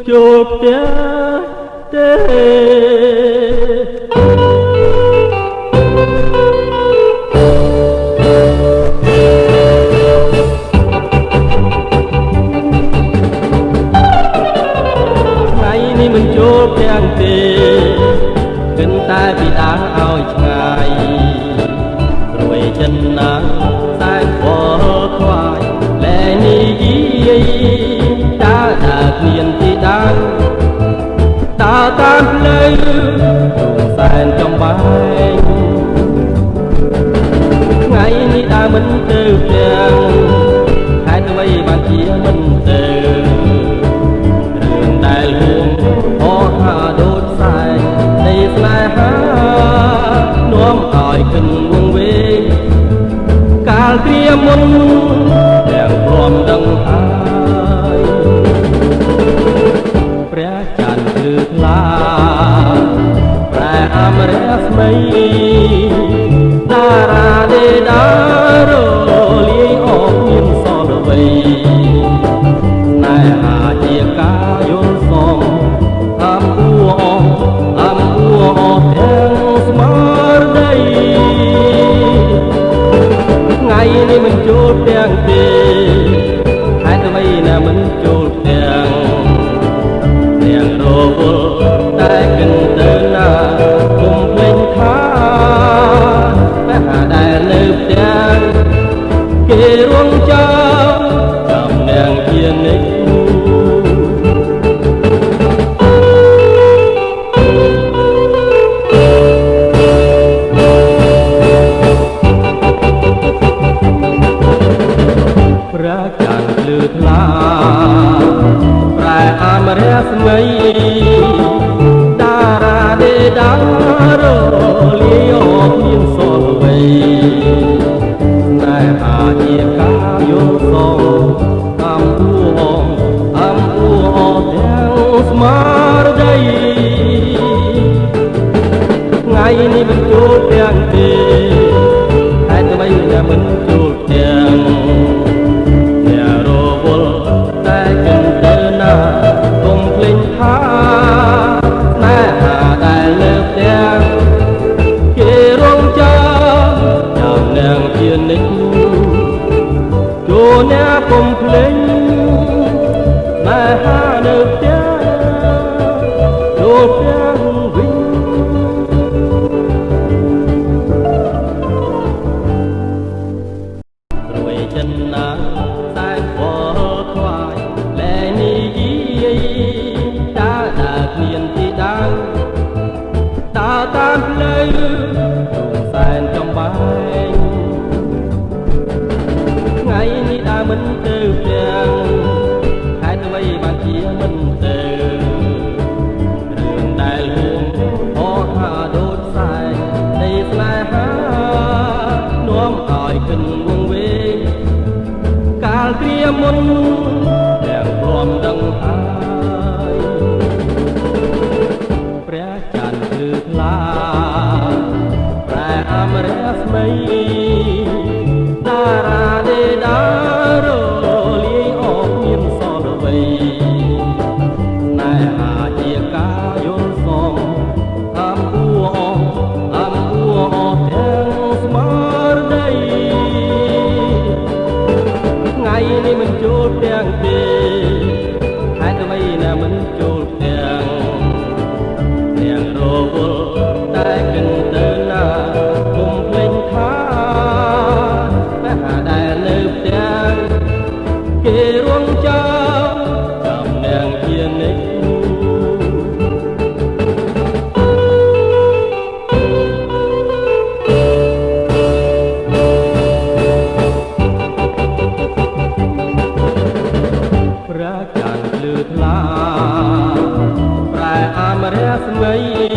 ចូលផ្ទះទេថ្ងៃនេះមិនចូលផ្ទះទេគិនតែពីដើមឲ្យឆ្ងាយរួយចិនណាស់តែវល់ខ្វាយលែនីយីដើរគ្មានទីដើរដើរតាមផ្លូវទូសែនចំបែងថ្ងៃនេះដើរមិនទៅផ្ទះហេតុអ្វីបានជាមិនទៅរឿងដែលហួងអស់ហាដូចសែងនៃស្នេហានាំឲ្យគិនវង្វេងកាលគ្រាមុនទាំងព្រមដឹងហើយព្រះច័ន្ទគឺថ្លាប្រែអមរស្មីតារាទេដារលាយអស់មានសល់អ្វីណែហាជាការយល់សមអំអួទាំងស្មារតីថ្ងៃនេះមិនចូលផ្ទះទេហេតុអ្វីណាមិនចូលផ្ទះទាំងរវល់តែគិនទៅណាគុំភ្លេចថាតែដែលនៅផ្ទះគេរួងចាំចាំនាងជានិច្ចព្រះច័ន្ទភ្លឺថ្លាប្រែអមរស្មីតារាទេដារលាយអស់មានសល់អ្វីស្នេហាជាការយល់សមអំអួទាំងស្មារតីថ្ងៃនេះមិនចូលផ្ទះទេហេតុអ្វីដែលមិនចូលផ្ទះចូលអ្នកកុំភ្លេចតែហានៅផ្ទះចូលផ្ទះវិញរួយចិនណាស់តែវល់ខ្វាយលែនីយីដើរគ្មានទីដើរដើរតាមផ្លូវទូសែនចំបែងថ្ងៃនេះដើរមិនទៅផ្ទះហេតុអ្វីបានជាមិនទៅរឿងដែលហួងអស់ហាដូចសែងនៃស្នេហានាំឲ្យគិនវង្វេងកាលគ្រាមុនទាំងព្រមដឹងហើយព្រះច័ន្ទភ្លឺថ្លាប្រែអមរស្មីតារាទេដារលាយអស់មានសល់អ្វីណែហាជាការយល់សមអំអួទាំងស្មារតីថ្ងៃនេះមិនចូលផ្ទះទេហេតុអ្វីណាមិនចូលផ្ទះទាំងរវល់តែគិនទៅណាគុំភ្លេចថាដែលនៅផ្ទះគេរួងចាំចាំនាងជានិច្ចព្រះច័ន្ទភ្លឺថ្លាប្រែអមរស្មី